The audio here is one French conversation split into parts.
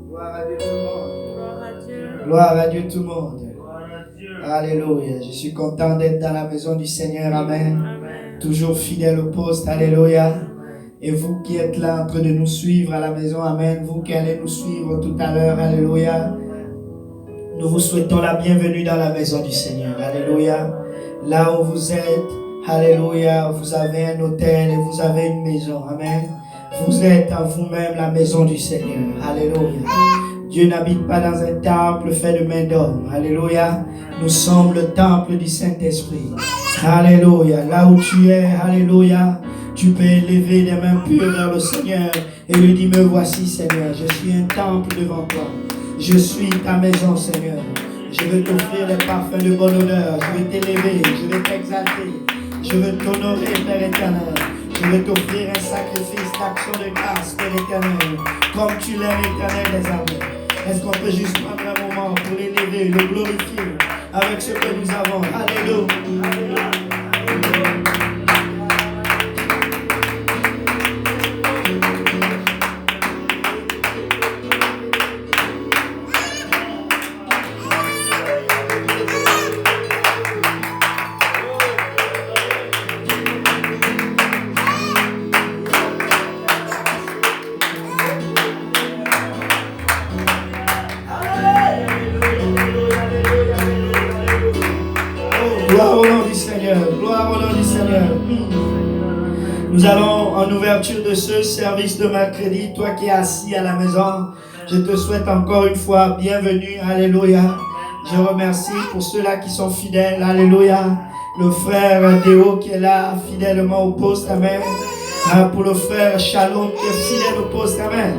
Gloire à Dieu tout le monde. Gloire à Dieu tout le monde. Alléluia. Je suis content d'être dans la maison du Seigneur. Amen. Toujours fidèle au poste. Alléluia. Et vous qui êtes là en train de nous suivre à la maison. Amen. Vous qui allez nous suivre tout à l'heure. Alléluia. Nous vous souhaitons la bienvenue dans la maison du Seigneur. Alléluia. Là où vous êtes. Alléluia. Vous avez un hôtel et vous avez une maison. Amen. Vous êtes en vous-même la maison du Seigneur. Alléluia. Dieu n'habite pas dans un temple fait de main d'homme. Alléluia. Nous sommes le temple du Saint-Esprit. Alléluia. Là où tu es, alléluia, tu peux élever des mains pures vers le Seigneur et lui dire, me voici Seigneur, je suis un temple devant toi. Je suis ta maison Seigneur. Je veux t'offrir les parfums de bonne odeur. Je veux t'élever, je veux t'exalter. Je veux t'honorer, Père éternel. Je veux t'offrir un sacrifice d'action de grâce, Père éternel, comme tu l'aimes, éternel des armées. Est-ce qu'on peut juste prendre un moment pour l'élever, le glorifier avec ce que nous avons? Alléluia. Gloire au nom du Seigneur, gloire au nom du Seigneur. Nous allons en ouverture de ce service de mercredi. Toi qui es assis à la maison, je te souhaite encore une fois bienvenue. Alléluia. Je remercie pour ceux-là qui sont fidèles. Alléluia. Le frère Théo qui est là fidèlement au poste. Amen. Pour le frère Shalom qui est fidèle au poste. Amen.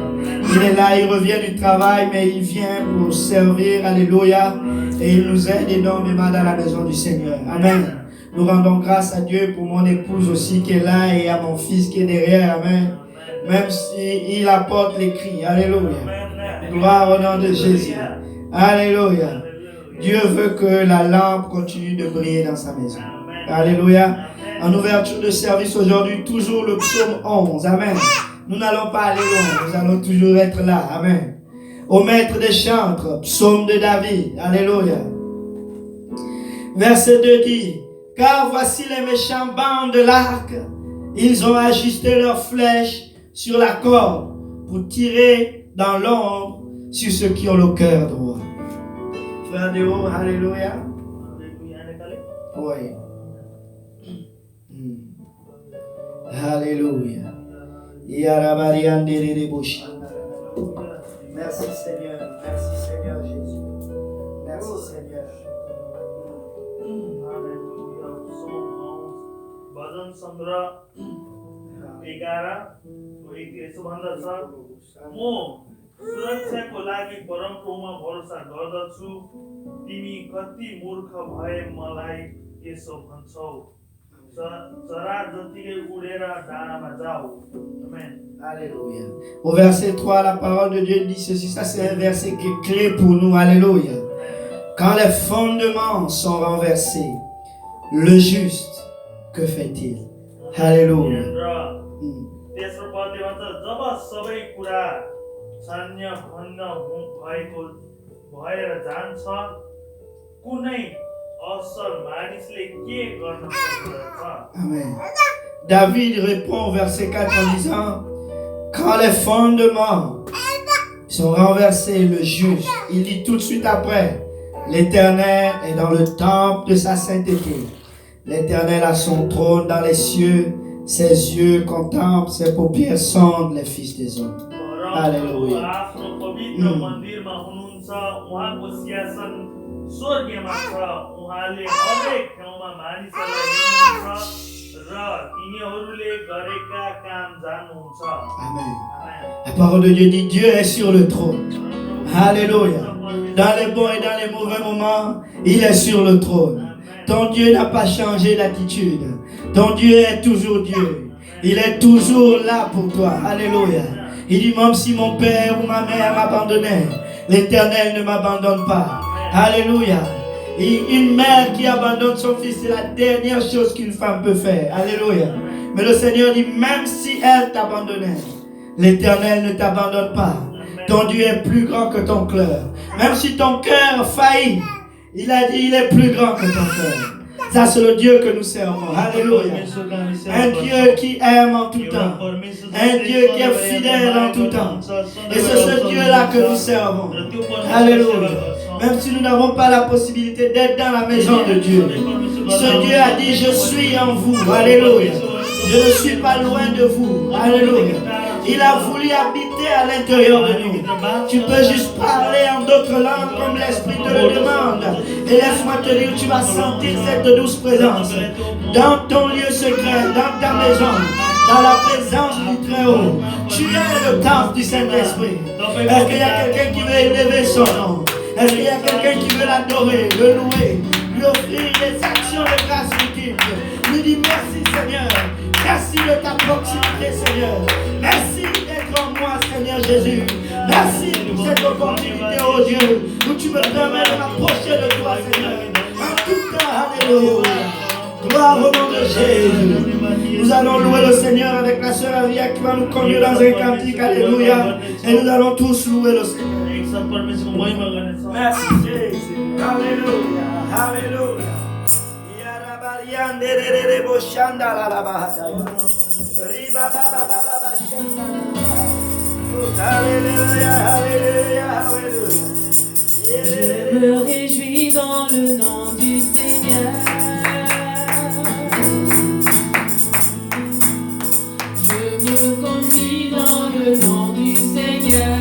Il est là, il revient du travail, mais il vient pour servir. Alléluia. Et il nous aide énormément dans la maison du Seigneur. Amen. Nous rendons grâce à Dieu pour mon épouse aussi qui est là et à mon fils qui est derrière. Amen. Même s'il apporte les cris. Alléluia. Gloire au nom de Jésus. Alléluia. Dieu veut que la lampe continue de briller dans sa maison. Alléluia. En ouverture de service aujourd'hui, toujours le psaume 11. Amen. Nous n'allons pas aller loin. Nous allons toujours être là. Amen. Au maître des chantres, psaume de David. Alléluia. Verset 2 dit, car voici les méchants bandent de l'arc. Ils ont ajusté leurs flèches sur la corde pour tirer dans l'ombre sur ceux qui ont le cœur droit. Frère de haut, alléluia. Oui. Alléluia. Merci Seigneur Jésus. Merci Seigneur. भजन 15:11 यसो भन्दछ, म सुरक्षाको लागि परमप्रभुमा भरोसा गर्दछु, तिमी कति मूर्ख भए मलाई यसो भन्छौ, चरा जतिकै उडेर डाँडामा जाऊ. Amen. Alléluia. Au verset 3, la parole de Dieu dit ceci. Ça, c'est un verset qui est clé pour nous. Alléluia. Quand les fondements sont renversés, le juste, que fait-il? Alléluia. तेस्रो पदले भन्छ, जब सबै कुरा छान्य भन्न भएको भएर जान्छ, कुनै असल मानिसले के गर्न सक्दछ? Amen. David répond au verset 4 en disant, quand les fondements sont renversés, le juste, il dit tout de suite après, l'Éternel est dans le temple de sa sainteté. L'Éternel a son trône dans les cieux, ses yeux contemplent, ses paupières sondent les fils des hommes. Alléluia. Amen. La parole de Dieu dit, Dieu est sur le trône. Alléluia. Dans les bons et dans les mauvais moments, il est sur le trône. Ton Dieu n'a pas changé d'attitude. Ton Dieu est toujours Dieu. Il est toujours là pour toi. Alléluia. Il dit, même si mon père ou ma mère m'abandonnait, l'Éternel ne m'abandonne pas. Alléluia. Une mère qui abandonne son fils, c'est la dernière chose qu'une femme peut faire. Alléluia. Mais le Seigneur dit, même si elle t'abandonnait, l'Éternel ne t'abandonne pas. Ton Dieu est plus grand que ton cœur. Même si ton cœur faillit, il a dit il est plus grand que ton cœur. Ça, c'est le Dieu que nous servons. Alléluia. Un Dieu qui aime en tout temps. Un Dieu qui est fidèle en tout temps. Et c'est ce Dieu-là que nous servons. Alléluia. Même si nous n'avons pas la possibilité d'être dans la maison de Dieu, ce Dieu a dit, je suis en vous. Alléluia. Je ne suis pas loin de vous. Alléluia. Il a voulu habiter à l'intérieur de nous. Tu peux juste parler en d'autres langues comme l'Esprit te le demande. Et laisse-moi te dire, tu vas sentir cette douce présence. Dans ton lieu secret, dans ta maison, dans la présence du Très-Haut. Tu es le temple du Saint-Esprit. Est-ce qu'il y a quelqu'un qui veut élever son nom? Est-ce qu'il y a quelqu'un qui veut l'adorer, le louer, lui offrir des actions de grâce multiples? Lui dire merci Seigneur. Merci de ta proximité, Seigneur. Merci d'être en moi, Seigneur Jésus. Merci pour cette opportunité, oh Dieu, où tu me permets de m'approcher de toi, Seigneur. En tout temps, alléluia. Gloire au nom de Jésus. Nous allons louer le Seigneur avec la sœur Avia qui va nous conduire dans un cantique, alléluia. Et nous allons tous louer le Seigneur. Merci Jésus. Alléluia. Alléluia. Je me réjouis dans le nom du Seigneur. Je me confie dans le nom du Seigneur.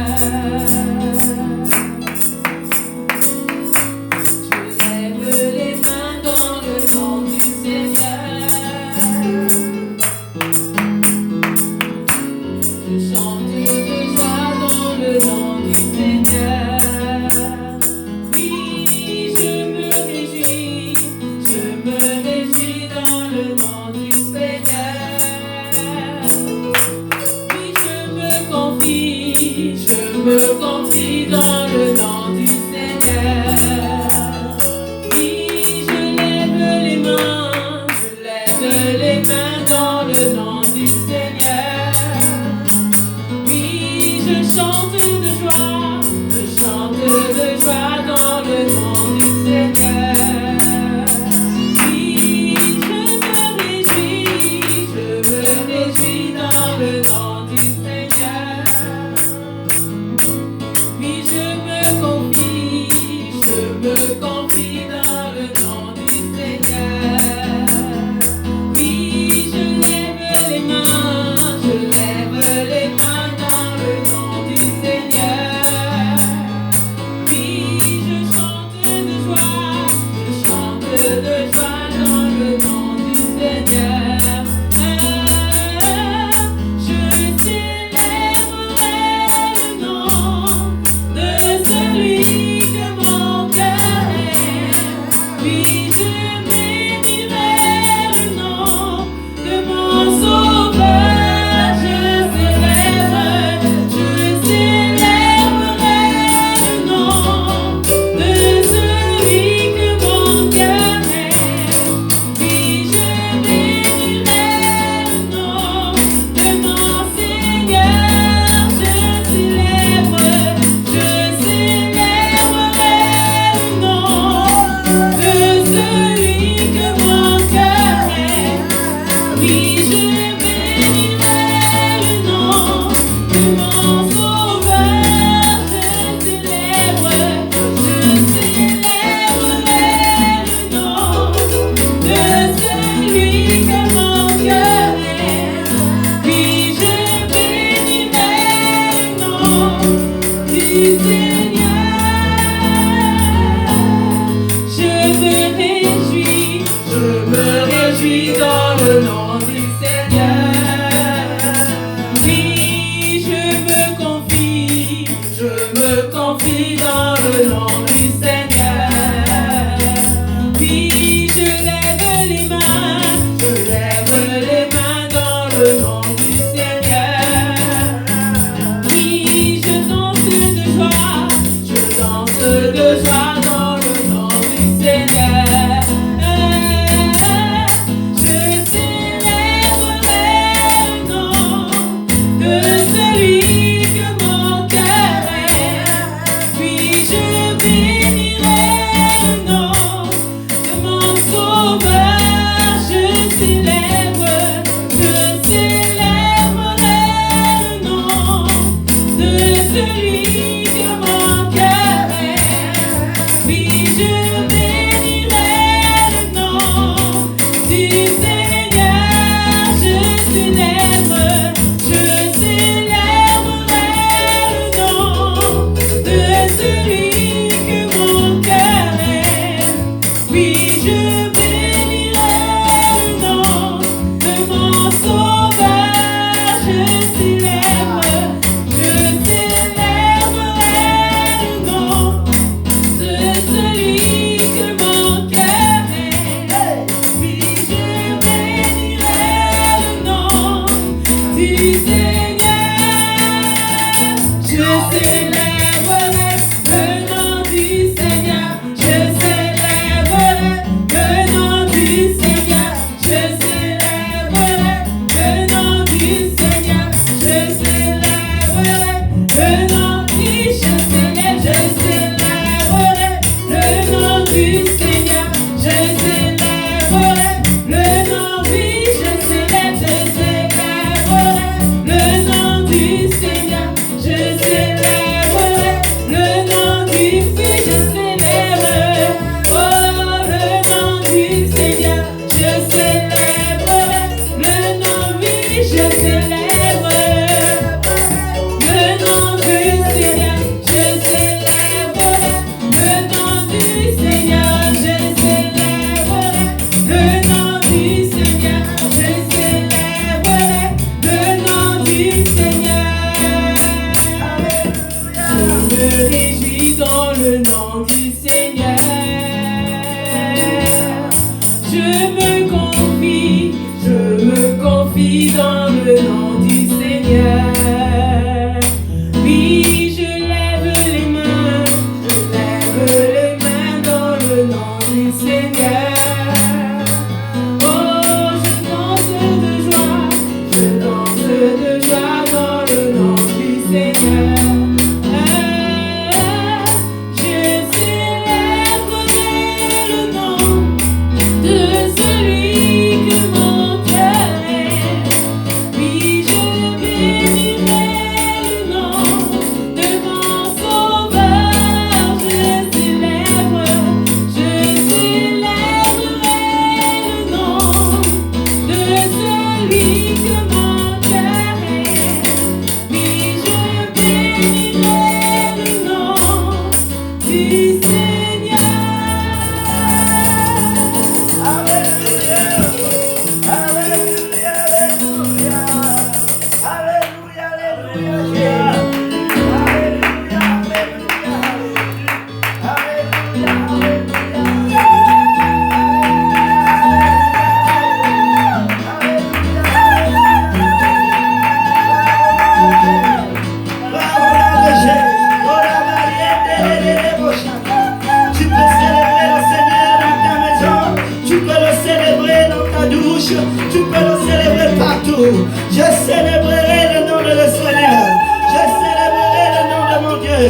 Je célébrerai le nom de le Seigneur. Je célébrerai le nom de mon Dieu.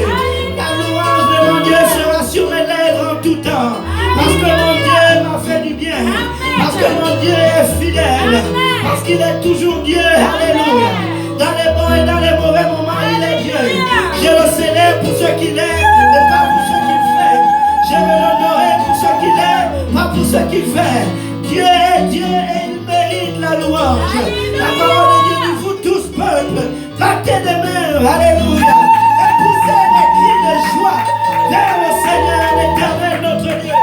La louange de mon Dieu sera sur mes lèvres en tout temps. Parce que mon Dieu m'a fait du bien. Parce que mon Dieu est fidèle. Parce qu'il est toujours Dieu. Alléluia. Dans les bons et dans les mauvais moments, il est Dieu. Je le célèbre pour ce qu'il est et pas pour ce qu'il fait. Je veux l'honorer pour ce qu'il est, pas pour ce qu'il fait. Dieu est Dieu et il mérite la louange. La parole de Dieu dit, vous tous peuples, battez des mains, alléluia, et poussez des cris de joie vers le Seigneur, l'Éternel, notre Dieu.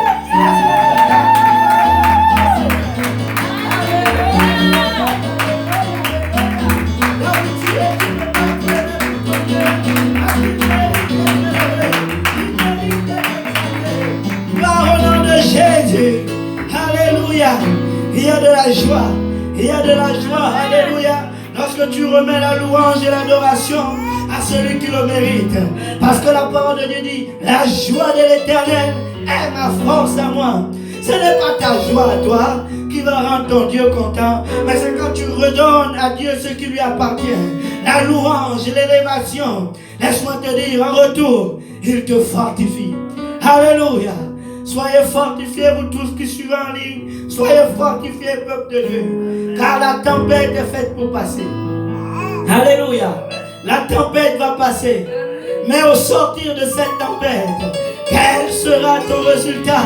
Gloire au nom de Jésus. Alléluia. Il y a de la joie. Il y a de la joie. Alléluia. Lorsque tu remets la louange et l'adoration à celui qui le mérite. Parce que la parole de Dieu dit, la joie de l'Éternel est ma force à moi. Ce n'est pas ta joie à toi qui va rendre ton Dieu content, mais c'est quand tu redonnes à Dieu ce qui lui appartient. La louange et l'élévation. Laisse-moi te dire, en retour, il te fortifie. Alléluia. Soyez fortifiés, vous tous qui suivez en ligne. Soyez fortifiés, peuple de Dieu. Car la tempête est faite pour passer. Alléluia. La tempête va passer. Mais au sortir de cette tempête, quel sera ton résultat?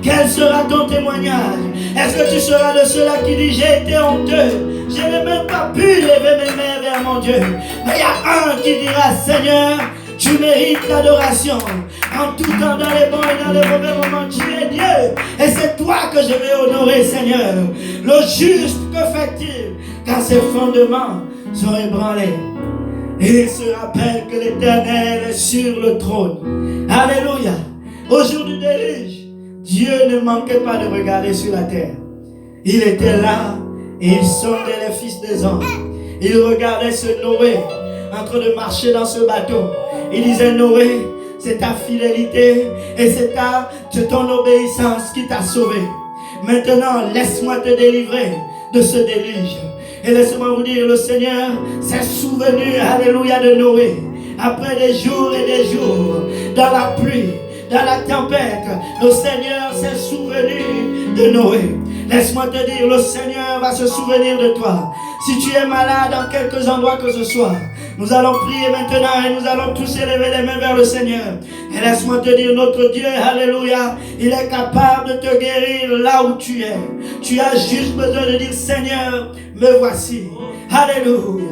Quel sera ton témoignage? Est-ce que tu seras de ceux-là qui disent, j'ai été honteux, je n'ai même pas pu lever mes mains vers mon Dieu? Mais il y a un qui dira, Seigneur, tu mérites l'adoration. En tout temps, dans les bons et dans les mauvais moments, tu es Dieu. Et c'est toi que je vais honorer, Seigneur. Le juste, que fait-il quand ses fondements sont ébranlés? Et il se rappelle que l'Éternel est sur le trône. Alléluia. Au jour du déluge, Dieu ne manquait pas de regarder sur la terre. Il était là et il sondait les fils des hommes. Il regardait ce Noé en train de marcher dans ce bateau. Il disait, Noé, c'est ta fidélité et c'est ton obéissance qui t'a sauvé. Maintenant, laisse-moi te délivrer de ce déluge. Et laissez-moi vous dire, le Seigneur s'est souvenu, alléluia, de Noé. Après des jours et des jours, dans la pluie, dans la tempête, le Seigneur s'est souvenu de Noé. Laisse-moi te dire, le Seigneur va se souvenir de toi. Si tu es malade dans quelques endroits que ce soit, nous allons prier maintenant et nous allons tous élever les mains vers le Seigneur. Et laisse-moi te dire, notre Dieu, alléluia, il est capable de te guérir là où tu es. Tu as juste besoin de dire, Seigneur, me voici. Alléluia.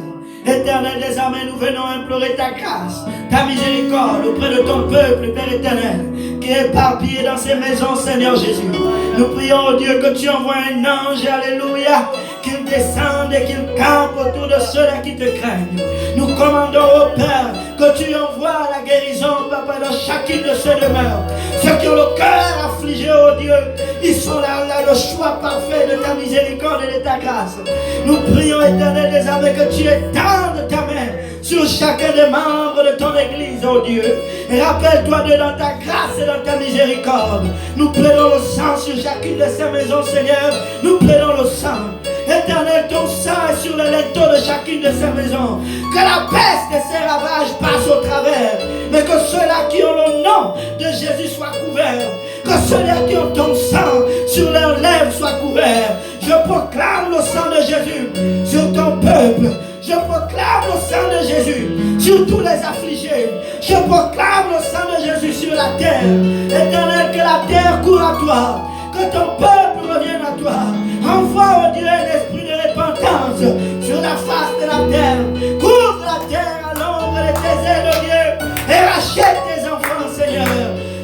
Éternel des armées, nous venons implorer ta grâce, ta miséricorde auprès de ton peuple, Père éternel, qui est éparpillé dans ces maisons, Seigneur Jésus. Nous prions, oh Dieu, que tu envoies un ange, alléluia, qu'il descende et qu'il campe autour de ceux-là qui te craignent. Nous commandons au Père que tu envoies la guérison, Papa, dans chacune de ces demeures. Ceux qui ont le cœur affligé, oh Dieu, ils sont là, le choix parfait de ta miséricorde et de ta grâce. Nous prions, éternel des armées, que tu étendes ta main sur chacun des membres de ton église, oh Dieu. Et rappelle-toi de dans ta grâce et dans ta miséricorde. Nous plaidons le sang sur chacune de ces maisons, Seigneur. Nous plaidons le sang. Éternel, ton sang est sur les linteaux de chacune de ces maisons. Que la peste et ses ravages passent au travers. Mais que ceux-là qui ont le nom de Jésus soient couverts. Que ceux-là qui ont ton sang sur leurs lèvres soient couverts. Je proclame le sang de Jésus sur ton peuple. Je proclame le sang de Jésus sur tous les affligés. Je proclame le sang de Jésus sur la terre. Éternel, que la terre court à toi. Que ton peuple revienne à toi. Envoie, oh Dieu, un esprit de repentance sur la face de la terre. Couvre la terre à l'ombre de tes ailes, oh Dieu, et rachète tes enfants, Seigneur.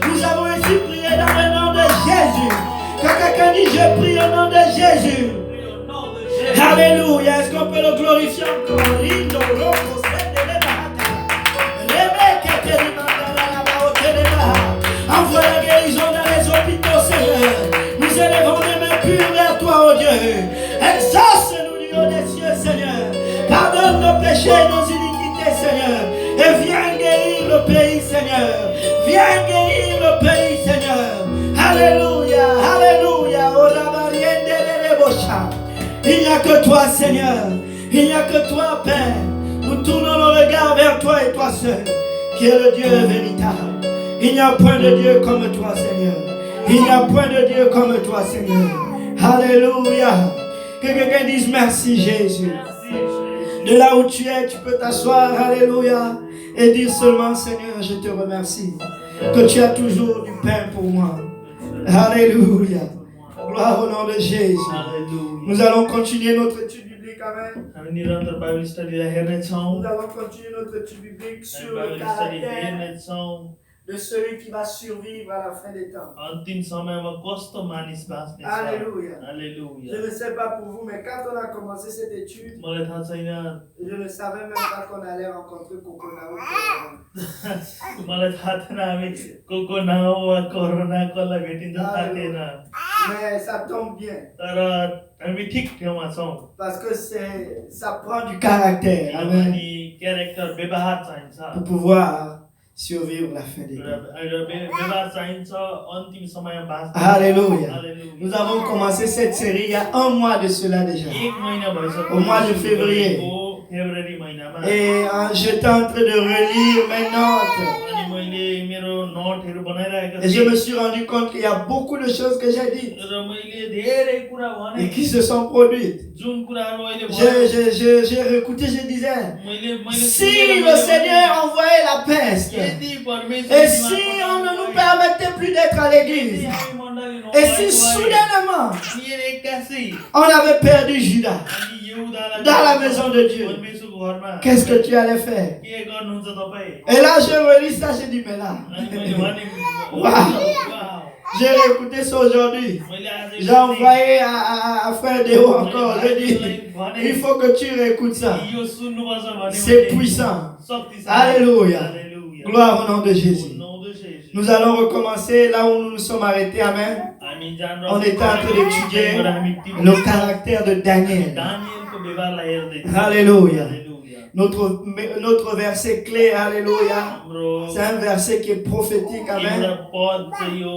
Nous avons ainsi prié dans le nom de Jésus. Que quelqu'un dit, je prie au nom de Jésus. Alléluia. Est-ce qu'on peut le glorifier encore? Envoie la guérison dans les hôpitaux, Seigneur. Nous élevons les mains pures vers toi, oh Dieu. Exauce-nous du haut des cieux, Seigneur. Pardonne nos péchés et nos iniquités, Seigneur. Et viens guérir le pays, Seigneur. Viens guérir le pays, Seigneur. Alléluia, alléluia. Il n'y a que toi, Seigneur. Il n'y a que toi, Père. Nous tournons nos regards vers toi et toi seul, qui est le Dieu véritable. Il n'y a point de Dieu comme toi, Seigneur. Il n'y a point de Dieu comme toi, Seigneur. Alléluia. Que quelqu'un dise merci, Jésus. De là où tu es, tu peux t'asseoir, alléluia, et dire seulement, Seigneur, je te remercie, que tu as toujours du pain pour moi. Alléluia. Gloire au nom de Jésus. Nous allons continuer notre étude biblique. Amen. Nous allons continuer notre étude biblique sur le caractère de celui qui va survivre à la fin des temps. Alléluia. Alléluia. Je ne sais pas pour vous, mais quand on a commencé cette étude, je ne savais même pas qu'on allait rencontrer Coconao. Mais ça tombe bien. Parce que ça prend du caractère. Amen. Pour pouvoir survivre la fin des temps. Alléluia. Nous avons commencé cette série il y a un mois de cela déjà. Au mois de février. Et j'étais en train de relire mes notes. Et je me suis rendu compte qu'il y a beaucoup de choses que j'ai dites et qui se sont produites. J'ai réécouté, je disais, si le Seigneur envoyait la peste, et si on ne nous permettait plus d'être à l'église, et si soudainement on avait perdu Judas dans la maison de Dieu, qu'est-ce que tu allais faire? Et là je relis ça, j'ai dit mais là, wow. J'ai réécouté ça aujourd'hui. J'ai envoyé à frère Déo encore. J'ai dit, il faut que tu réécoutes ça. C'est puissant. Alléluia. Gloire au nom de Jésus. Nous allons recommencer là où nous nous sommes arrêtés. Amen. On était en train d'étudier le caractère de Daniel. Alléluia. notre verset clé, alléluia. हाम्रो C'est un verset qui est prophétique, एउटा amen. पद चाहिँ यो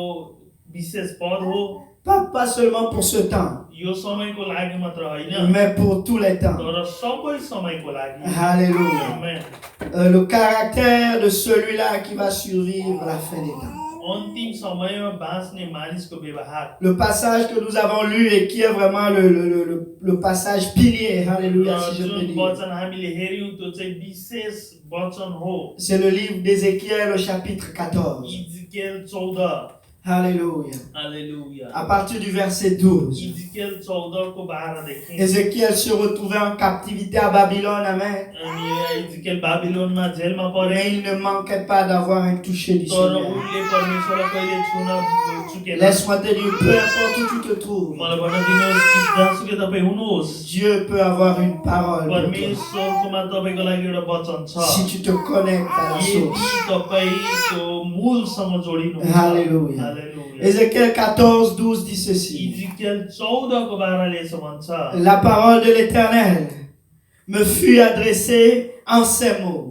विशेष पद हो Pas seulement pour ce temps, यो समयको लागि मात्र होइन mais pour tous les temps. तर सबै समयको लागि Alléluia. Amen. Le caractère de celui-là qui va survivre à la fin des temps. अन्तिम समयमा बाँच्ने मानिसको व्यवहार Le passage que nous avons lu et qui est vraiment le passage pilier, alléluia, si je peux जुन dire. वचन हामीले हेर्यौं त्यो चाहिँ विशेष वचन हो C'est le livre d'Ézéchiel au chapitre 14. Ezekiel 14 Alléluia. Hallelujah À partir du verset 12. Ezekiel 14 को 12 देखि Ézéchiel se retrouvait en captivité à Babylone, amen. अनि इजिकेल बाबिलोनमा जेलमा परे Mais il ne manquait pas d'avoir un toucher du तर Seigneur. उनले परमेश्वरलाई कहिले छुन चुकेन Laisse-moi te dire, peu importe où tu te trouves, मलाई भन्न दिनुहोस् कि जहाँसुकै तपाईँ हुनुहोस् Dieu peut avoir une parole pour toi. परमेश्वरकोमा तपाईँको लागि एउटा वचन छ Si tu te connectes à la यदि source. तपाईँ त्यो मूलसँग जोडिनुहुन्छ Alléluia. Hallelujah Ézéchiel 14, 12 dit ceci. Ezekiel 14 को 12 यसो भन्छ La parole de l'Éternel me fut adressée en ces mots.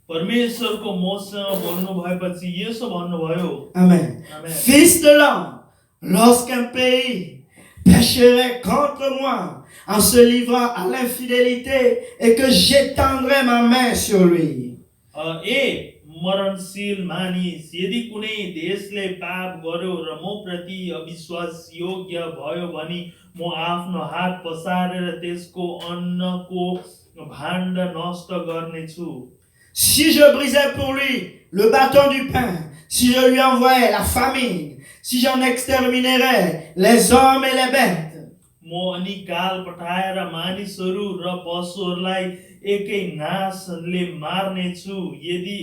परमेश्वरको मसँग बोल्नु भएपछि यसो भन्नुभयो Amen. आमेन Fils de l'homme, lorsqu'un pays pécherait contre moi en se livrant à l'infidélité et que j'étendrai ma main sur lui. ए मरणशील मानिस यदि कुनै देशले पाप गर्यो र म प्रति अविश्वास योग्य भयो भने म आफ्नो हात पसारेर त्यसको अन्नको भाण्ड नष्ट गर्नेछु Si je brisais pour lui le bâton du pain, si je lui envoyais la famine, si j'en exterminerais les hommes et les bêtes, म अनि काल पठाएर मानिसहरू र पशुहरूलाई एकै नाशले मार्नेछु यदि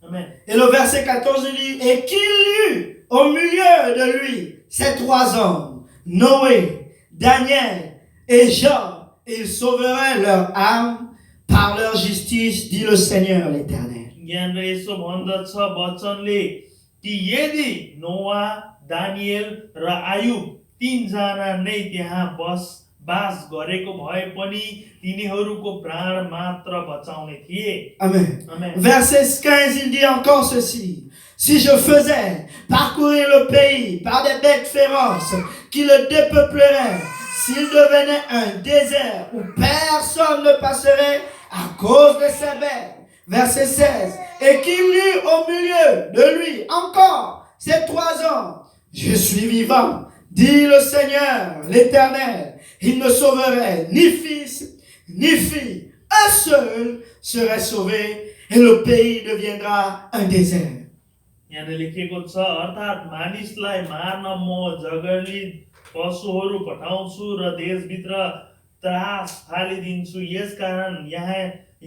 आमेन et le verset 14 dit, et qu'il eut au milieu de lui ces trois hommes, Noé, Daniel et Job, il sauverait leur âme par leur justice, dit le Seigneur l'Éternel. यहाँनिर यसो भन्दछ वचनले कि यदि नोआ दानिएल र आयुब तीनजना नै त्यहाँ बास गरेको भए पनि तिनीहरूको प्राण मात्र बचाउने थिए Amen. आमेन Verset 15, il dit encore ceci. Si je faisais parcourir le pays par des bêtes féroces qui le dépeupleraient, s'il devenait un désert où personne ne passerait à cause de ces bêtes. Verset 16. Et qu'il eut au milieu de lui encore ces trois hommes. Je suis vivant, dit le Seigneur, l'Éternel. Il ne sauverait ni fils, ni fille. Un seul serait sauvé et le pays deviendra un désert. यहाँ लेखेको छ अर्थात् मानिसलाई मार्न म जगर्लित पशुहरू पठाउँछु र देशभित्र त्रास फालिदिन्छु यसकारण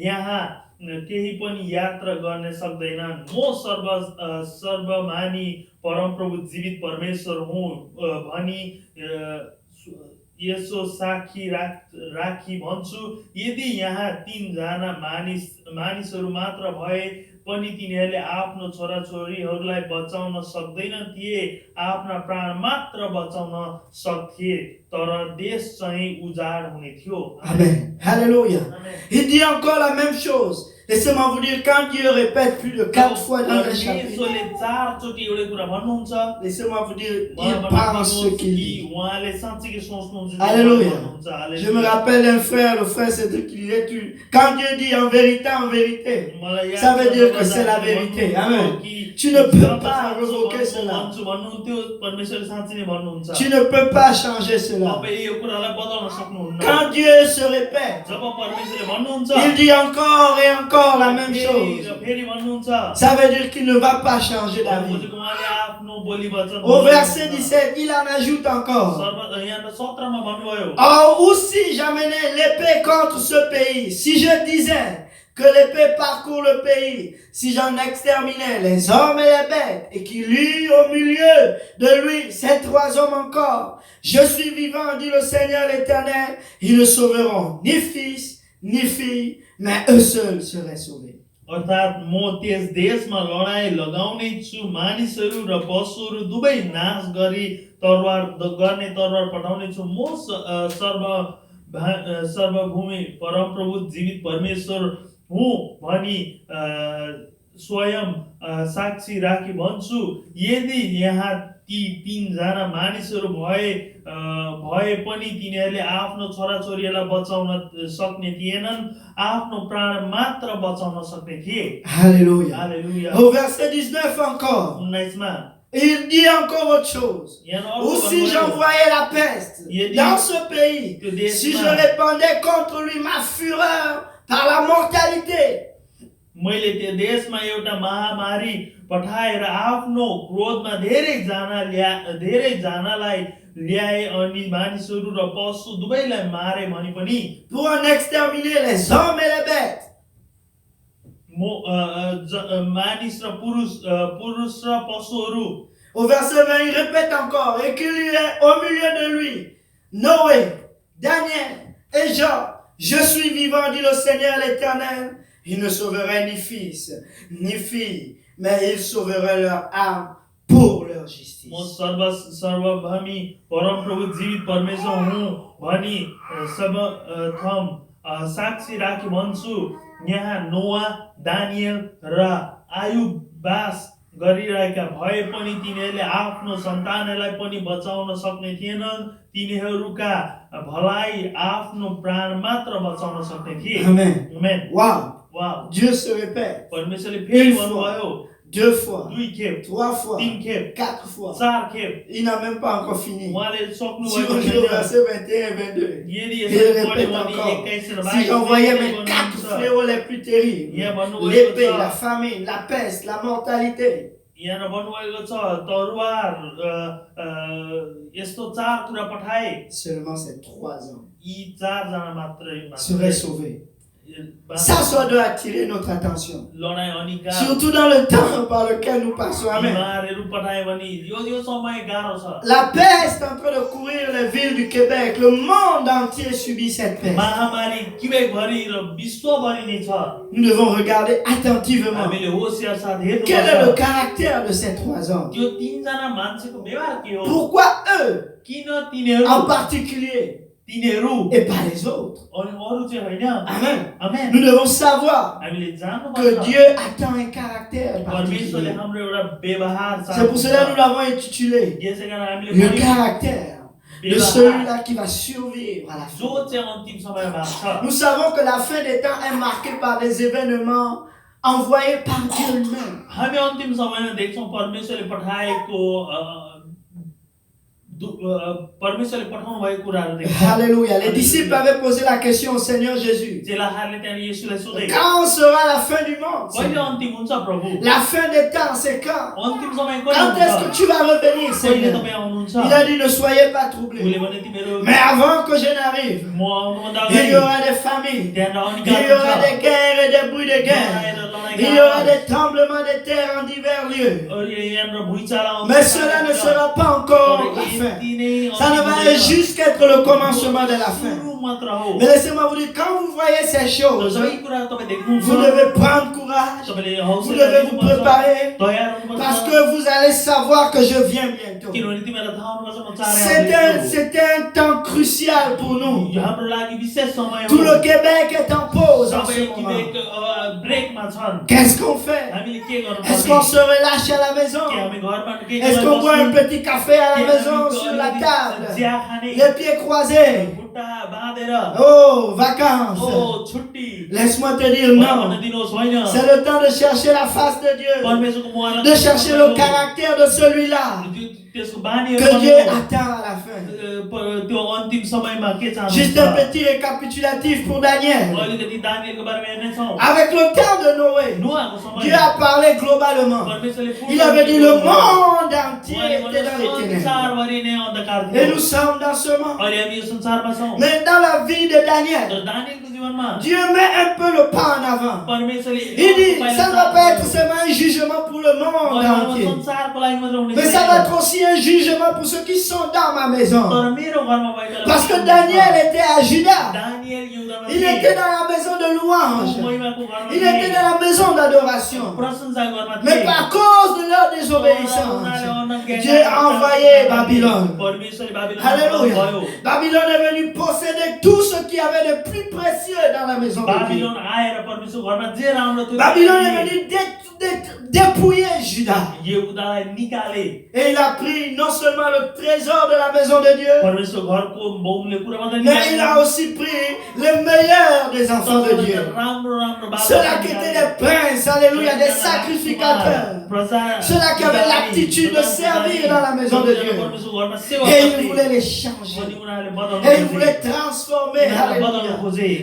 यहाँ केही पनि यात्रा गर्न सक्दैनन् म सर्वमानी परमप्रभु जीवित परमेश्वर हुँ भनी यसो साक्षी राखी भन्छु यदि यहाँ तीनजना मानिसहरू मात्र भए पनि तिनीहरूले आफ्नो छोराछोरीहरूलाई बचाउन सक्दैन थिए आफ्ना प्राण मात्र बचाउन सक्थे तर देश चाहिँ उजाड हुने थियो Amen. Alléluia. Il dit encore la même chose. Laissez-moi vous dire, quand Dieu répète plus de 4 fois dans le chapitre, परमेश्वरले 4 चोटि एउटै कुरा भन्नुहुन्छ laissez-moi vous dire, मलाई il pense ce भन्नुहुन्छ qu'il कि dit. उहाँले साँच्चै सोच्नुहुन्छ Alléluia. भन्नुहुन्छ Je me rappelle d'un frère, le frère Cédric, qui disait, quand Dieu dit en vérité, मलाई याद ça veut छ dire que दादाले c'est la भन्नुहुन्थ्यो vérité. Amen. कि Tu ne peux जब pas साँचो revoquer भन्छु cela. भन्नुहुन्थ्यो परमेश्वरले साँच्चै नै भन्नुहुन्छ Tu ne peux pas changer cela. तपाईँ यो कुरालाई बदल्न सक्नुहुन्न Quand Dieu se répète, जब परमेश्वरले भन्नुहुन्छ il dit encore et encore la même chose. फेरि भन्नुहुन्छ Ça veut dire qu'il ne va pas changer d'avis. उहाँले आफ्नो बोली वचन Au verset 17, il en ajoute encore. यहाँ 17 मा भन्नुभयो Or, ou si j'amenais l'épée contre ce pays, si je disais que l'épée parcourt le pays, si j'en exterminais les hommes et les bêtes, et qu'il eut au milieu de lui ces trois hommes encore, je suis vivant, dit le Seigneur l'Éternel, ils ne sauveront ni fils, ni fille, mais eux seuls seraient sauvés. अर्थात् म त्यस देशमा लडाई लगाउने छु मानिसहरू र पशुहरू दुवै नाश गरी गर्ने तरवार पठाउने छु म सर्वभूमि परमप्रभु जीवित परमेश्वर हुँ भनी स्वयं साक्षी राखी भन्छु, यदि यहाँ ती तीनजना मानिसहरू भए पनि तिनीहरूले आफ्नो छोराछोरीलाई बचाउन सक्ने थिएनन्, आफ्नो प्राण मात्र बचाउन सक्ने थिए। Alléluia. हालेलुया। Au verset 19 encore, 19 मा il dit encore autre chose. Ou si j'envoyais la peste dans ce pays, si je répandais contre lui ma fureur par la mortalité, मैले त्यो देशमा एउटा महामारी पठाएर आफ्नो क्रोधमा धेरैजनालाई ल्याए अनि मानिसहरू र पशु दुवैलाई मारे भने पनि pour en exterminer les hommes et les bêtes, मानिस र पुरुष र पशुहरू। au verset 20, il répète encore, et qu'il y ait au milieu de lui Noé, Daniel et Job. Je suis vivant, dit le Seigneur l'Éternel. Il ne sauverait ni fils, ni fille, mais il sauverait leur âme pour leur justice. म सर्वभूमि परमप्रभु जीवित परमेश्वर हुँ भनी सर्वप्रथम साक्षी राखी भन्छु, यहाँ नोआ, दानियल र आयुब बास गरिरहेका भए पनि तिनीहरूले आफ्नो सन्तानलाई पनि बचाउन सक्ने थिएनन्, तिनीहरूका भलाइ आफ्नो प्राण मात्र बचाउन सक्ने थिए। Amen. आमेन। Wow. वाह, Dieu se répète परमेश्वरले फेरि une भन्नुभयो, fois, deux fois, 2 खेप, trois fois, 3 खेप, 4 fois. 4 खेप। Il n'a même pas encore fini. उहाँले सक्नु Si भएको on lit au छैन। verset 21 et 22, यदि il यसरी पढ्यो répète भने encore. 21 र Si 22 j'envoyais मा mes के 4 भन्नुहुन्छ? fléaux les plus terribles, यहाँ भन्नुभएको l'épée, छ, la famine, la peste, la mortalité, यहाँ भन्नुभएको छ तरुवार यस्तो 4 कुरा पठाए, seulement ces 3 hommes यी 4 जना मात्रै seraient sauvés. Ça doit attirer notre attention. लडाई Anika Surtout dans le temps par lequel nous passons. Amen. बिमारहरू पठाए भने यो समय गाह्रो छ। La peste est en train de courir les villes du Québec. Le monde entier subit cette peste. महामारी क्वेबेकभरि र विश्वभरि नै छ। Nous devons regarder attentivement. हामीले होसियार साथ हेर्नु Quel est le पर्छ। caractère de ces 3 hommes? त्यो 3 जना मान्छेको व्यवहार के हो? Pourquoi eux किन तिनीहरू en particulier तिनीहरू et pas les autres? अनि अरु चाहिँ हैन? Amen. आमेन। Nous devons savoir हामीले जान्नु que पर्छ Dieu attend un caractère परमेश्वरले particulier. हाम्रो एउटा व्यवहार C'est pour cela que nous l'avons intitulé यसै कारण हामीले le भन्यौं, caractère de व्यवहार celui-là qui va survivre à la fin. जो चाहिँ अन्तिम समयमा छ। Nous savons que la fin des temps est marquée par des événements envoyés par Dieu lui-même. हामी अन्तिम समयमा देख्छौं परमेश्वरले पठाएको परमेश्वरले पठाउनु भएको कुराहरू देख्छौं। Alléluia. Les disciples avaient posé la question au Seigneur Jésus. चेलाहरूले त्यहाँ येशूलाई सोधे, Quand sera la fin du monde? कहिले अन्तिम हुन्छ प्रभु? La fin des temps, c'est quand? अन्तिम समय Quand कहिले est-ce que हुन्छ? tu vas revenir, कहिले Seigneur? तपाई आउनुहुन्छ? Il a dit, ne soyez pas उसले troublés. भने तिमीहरू Mais avant que je n'arrive, म आउनुभन्दा il y अगाडि aura des familles, त्यहाँ रहने il y aura गाह्रो des guerres et des bruits de guerre. Il y aura des tremblements de terre en divers lieux. Mais cela ne sera pas encore la fin. Ça ne va juste qu'être le commencement de la fin. Mais laissez-moi vous dire, quand vous voyez ces choses, vous devez prendre courage, vous devez vous préparer, parce que vous allez savoir que je viens bientôt. C'est un temps crucial pour nous. Tout le Québec est en pause en ce moment. Qu'est-ce qu'on fait? Est-ce qu'on se relâche à la maison? Est-ce qu'on boit un petit café à la maison sur la table, les pieds croisés? Oh, vacances. Laisse-moi te dire non. C'est le temps de chercher la face de Dieu, de chercher le caractère de celui-là que Dieu attend à la fin. Juste un petit récapitulatif pour Daniel. Avec le temps de Noé, Dieu a parlé globalement. Il avait dit le monde entier était dans les ténèbres. Et nous sommes dans ce monde. Mais dans la vie de Daniel, Dieu met un peu le pas en avant. Il dit, ça ne va pas être seulement un jugement pour le monde entier, mais ça va être aussi un jugement pour ceux qui sont dans ma maison. Parce que Daniel était à Juda. Il était dans la maison de louange. Il était dans la maison d'adoration. l'adoration. प्रशंसा गर्न Mais थिए। par cause de leur désobéissance, Dieu a envoyé Babylone. परमेश्वरले बाबिलोन Alléluia. भयो। Babylone est venu posséder tout ce qu'il y avait de plus précieux dans la maison de Dieu. Babylon आएर परमेश्वर घरमा जे राम्रो थियो Babylone est venu dépouiller Judas. यहुदालाई निकाले। Et il a pris non seulement le trésor de la maison de Dieu, परमेश्वर घरको बहुमूल्य कुरा मात्रै mais il a aussi pris les meilleurs des enfants de Dieu. राम्रो राम्रो बाबु Ceux-là qui étaient des princes, alléluia, des sacrificateurs. Ceux-là qui avaient l'aptitude de servir dans la maison de Dieu. Et il voulait les changer. Et il voulait transformer, alléluia,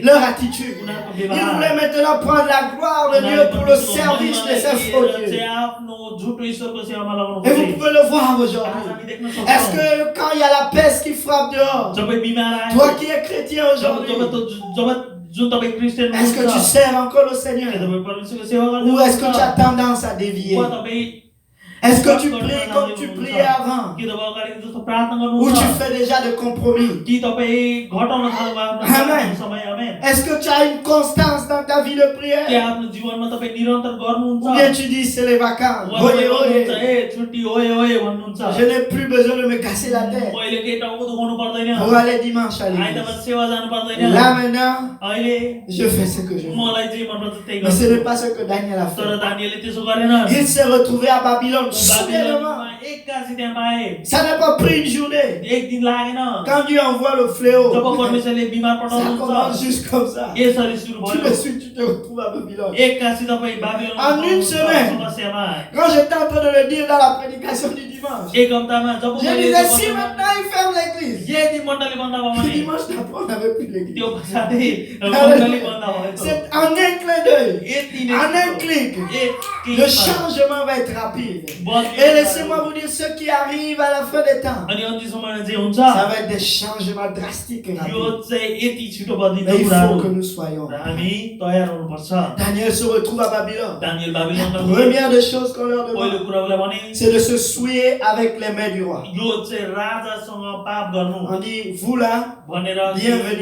leur attitude. Il voulait maintenant prendre la gloire de Dieu pour le service de ses faux dieux. Et vous pouvez le voir aujourd'hui. Est-ce que quand il y a la peste qui frappe dehors, toi qui es chrétien aujourd'hui, est-ce que tu sers encore le Seigneur? Ou est-ce que tu as tendance à dévier? Est-ce que tu pries comme tu priais avant? Ou tu fais déjà des compromis? Amen. Est-ce que tu as une constance dans ta vie de prière? Ou bien tu dis c'est les vacances. Oye, oye. Je n'ai plus besoin de me casser la tête pour aller dimanche à l'église. Là maintenant, je fais ce que je veux. Mais ce n'est pas ce que Daniel a fait. Il s'est retrouvé à Babylone soudainement. Ça n'a pas pris une journée. Quand Dieu envoie le fléau, ça commence juste comme ça. Tout de suite, tu te retrouves à Babylone. En une semaine, quand j'étais en train de le dire dans la prédication du dimanche, je disais si maintenant il ferme l'église, le dimanche d'après on n'avait plus l'église. C'est en un clin d'œil, en un clic, le changement va être rapide. Et laissez-moi vous dire ce qui arrive à la fin des temps. Ça va être des changements drastiques et rapides. Mais il faut que nous soyons. Daniel se retrouve à Babylone. La première des choses qu'on leur demande, c'est de se souiller avec les mains du roi. On dit, vous là, bienvenue.